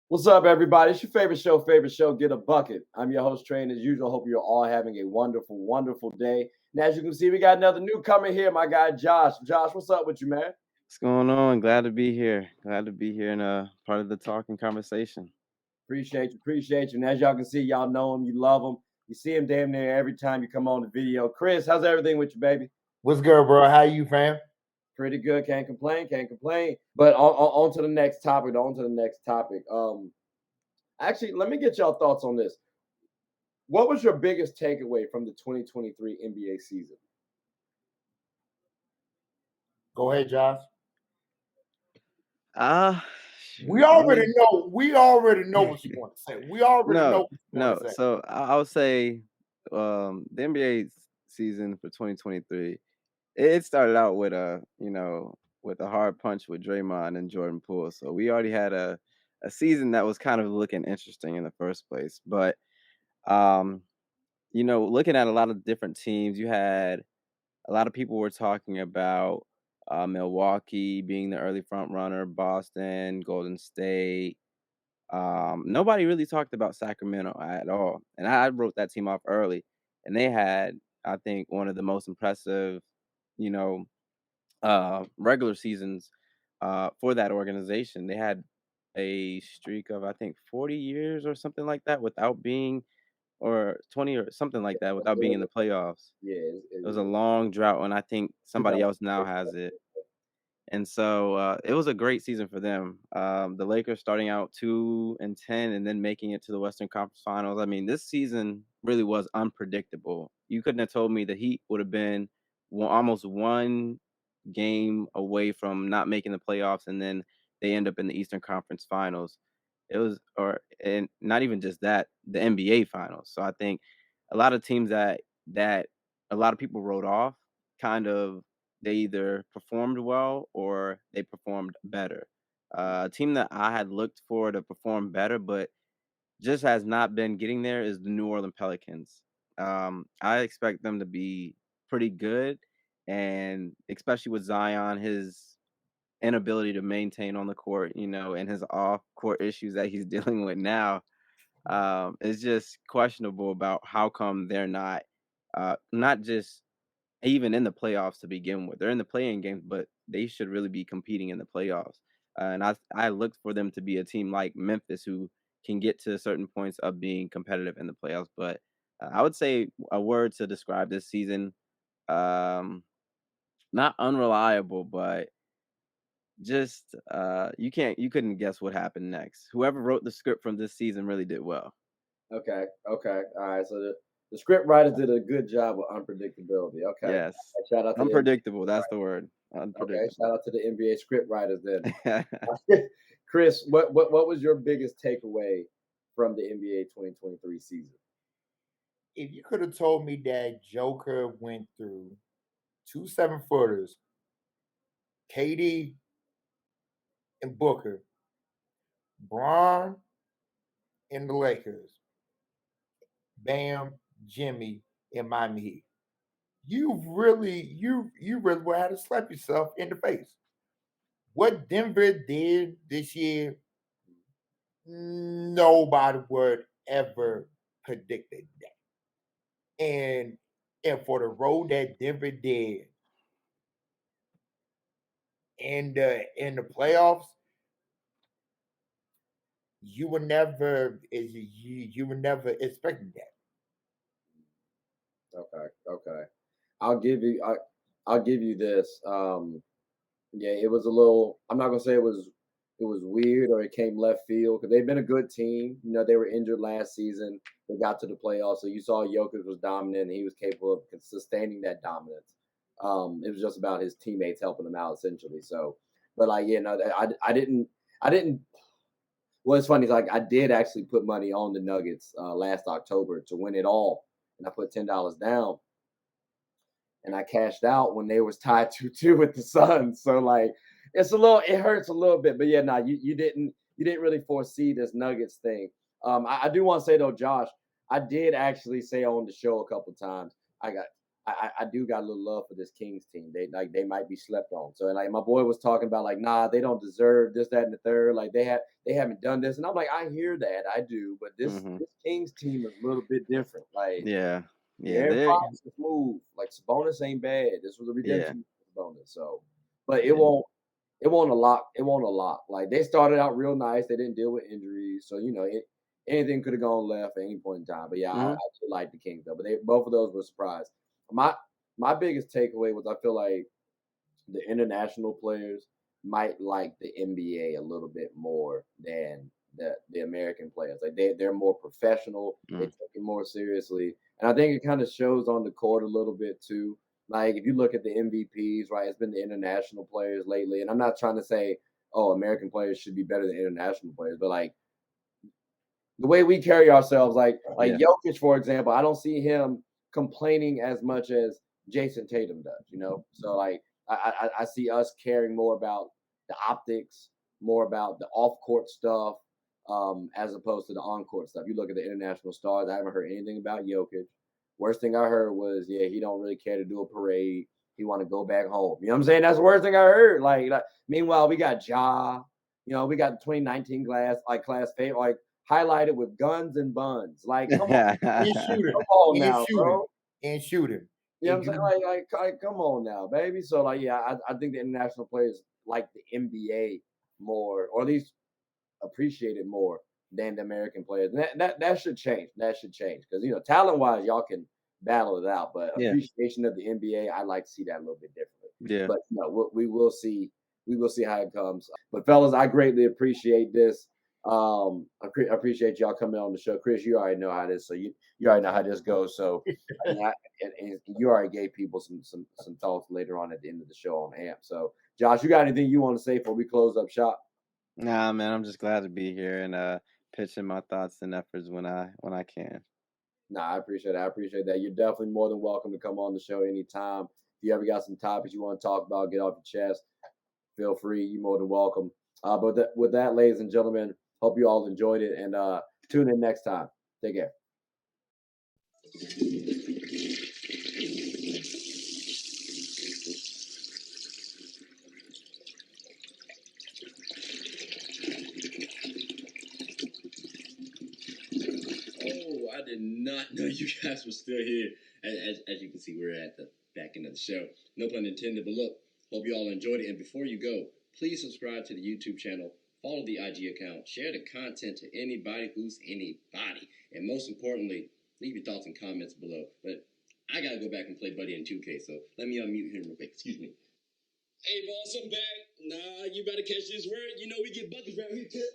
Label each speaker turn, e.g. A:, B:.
A: What's up, everybody? It's your favorite show, Get a Bucket. I'm your host, Train. As usual, hope you're all having a wonderful, wonderful day. And as you can see, we got another newcomer here, my guy Josh. Josh, what's up with you, man?
B: What's going on? Glad to be here. Glad to be here and part of the talking conversation.
A: Appreciate you. And as y'all can see, y'all know him, you love him. You see him damn near every time you come on the video. Chris, how's everything with you, baby?
C: What's good, bro? How you, fam?
A: Pretty good. Can't complain. Can't complain. But on to the next topic. On to the next topic. Actually, let me get y'all thoughts on this. What was your biggest takeaway from the 2023 NBA season?
C: Go ahead, Josh.
B: Ah,
C: We already know. We already know what you want to say. We already know what you want to say.
B: So I would say the NBA season for 2023. It started out with with a hard punch with Draymond and Jordan Poole. So we already had a season that was kind of looking interesting in the first place. But looking at a lot of different teams, you had a lot of people were talking about Milwaukee being the early front runner, Boston, Golden State. Nobody really talked about Sacramento at all, and I wrote that team off early. And they had, I think, one of the most impressive, you know, regular seasons for that organization. They had a streak of I think 40 years or something like that without being, or 20 or something like that without being in the playoffs.
A: Yeah,
B: It was a long drought, and I think somebody else now has it. And so it was a great season for them. The Lakers starting out 2-10 and then making it to the Western Conference Finals. I mean, this season really was unpredictable. You couldn't have told me the Heat would have been almost one game away from not making the playoffs, and then they end up in the Eastern Conference Finals. It was, and not even just that, the NBA Finals. So I think a lot of teams that a lot of people wrote off, kind of, they either performed well or they performed better. A team that I had looked for to perform better, but just has not been getting there, is the New Orleans Pelicans. I expect them to be pretty good, and especially with Zion, his inability to maintain on the court, and his off-court issues that he's dealing with now, is just questionable about how come they're not just even in the playoffs to begin with. They're in the play-in games, but they should really be competing in the playoffs. And I looked for them to be a team like Memphis who can get to certain points of being competitive in the playoffs. But I would say a word to describe this season, um, not unreliable, but just you couldn't guess what happened next. Whoever wrote the script from this season really did well.
A: Okay. All right. So the script writers did a good job with unpredictability. Okay.
B: Yes.
A: Shout out to the
B: Unpredictable, that's the
A: NBA.
B: word.
A: Okay.
B: Unpredictable.
A: Shout out to the NBA script writers then. Chris, what was your biggest takeaway from the NBA 2023 season?
C: If you could have told me that Joker went through 2 7-footers, KD and Booker, Braun and the Lakers, Bam, Jimmy, and Miami Heat, you really would have to slap yourself in the face. What Denver did this year, nobody would ever predicted that. And for the road that Denver did in the playoffs, you were never expecting that.
A: Okay. I'll give you I'll give you this. Yeah, it was a little. I'm not gonna say it was weird or it came left field because they've been a good team. They were injured last season. They got to the playoffs, so you saw Jokic was dominant and he was capable of sustaining that dominance. It was just about his teammates helping him out essentially. So, but like, yeah, no, I didn't. Well, it's funny. Like I did actually put money on the Nuggets last October to win it all, and I put $10 down and I cashed out when they was tied 2-2 with the Suns. So like it hurts a little bit. But yeah, no, you didn't really foresee this Nuggets thing. I do want to say though, Josh, I did actually say on the show a couple times. I do got a little love for this Kings team. They might be slept on. So and like my boy was talking about like, nah, they don't deserve this, that, and the third. Like they haven't done this. And I'm like, I hear that, I do, but
B: Mhm.
A: this Kings team is a little bit different. Like
B: Yeah. Yeah,
A: Aaron
B: they
A: Fox is smooth. Like Sabonis ain't bad. This was a
B: yeah.
A: redemption for Sabonis. So but
B: Yeah.
A: it won't a lot. It won't a lot. Like they started out real nice. They didn't deal with injuries. So, anything could have gone left at any point in time. But yeah, I
B: Mhm.
A: did like the Kings though. But both of those were surprised. My biggest takeaway was I feel like the international players might like the NBA a little bit more than the American players. Like they're more professional. They
B: Mm.
A: take it more seriously, and I think it kind of shows on the court a little bit too. Like if you look at the MVPs, right? It's been the international players lately, and I'm not trying to say oh American players should be better than international players, but like the way we carry ourselves, like
B: Yeah.
A: Jokic, for example, I don't see him complaining as much as Jason Tatum does. So like I see us caring more about the optics, more about the off court stuff, as opposed to the on court stuff. You look at the international stars, I haven't heard anything about Jokic. Worst thing I heard was, yeah, he don't really care to do a parade. He want to go back home. You know what I'm saying? That's the worst thing I heard. Meanwhile, we got Ja. We got the 2019 class favorite. Like highlighted with guns and buns. Like, come on,
C: And shooting,
A: come on
C: and
A: now,
C: shooting,
A: bro.
C: and shooting.
A: You know
C: And
A: what I'm
C: you,
A: saying? Like, come on now, baby. So, like, yeah, I think the international players like the NBA more, or at least appreciate it more than the American players. And that should change. That should change because talent wise, y'all can battle it out, but
B: Yeah.
A: appreciation of the NBA, I'd like to see that a little bit differently.
B: Yeah.
A: But we will see. We will see how it comes. But fellas, I greatly appreciate this. I appreciate y'all coming on the show. Chris, you already know how this. So you already know how this goes. So and you already gave people some thoughts later on at the end of the show on AMP. So Josh, you got anything you want to say before we close up shop?
B: Nah, man, I'm just glad to be here and pitching my thoughts and efforts when I can.
A: No, I appreciate that. I appreciate that. You're definitely more than welcome to come on the show anytime. If you ever got some topics you want to talk about, get off your chest, feel free. You're more than welcome. But with that, ladies and gentlemen, hope you all enjoyed it and tune in next time. Take care.
D: Oh, I did not know you guys were still here. As you can see, we're at the back end of the show. No pun intended, but look, hope you all enjoyed it. And before you go, please subscribe to the YouTube channel, follow the IG account, share the content to anybody who's anybody. And most importantly, leave your thoughts and comments below. But I got to go back and play Buddy in 2K, so let me unmute him real quick. Excuse me. Hey, boss, I'm back. Nah, you better catch this word. You know we get buckets around here, too.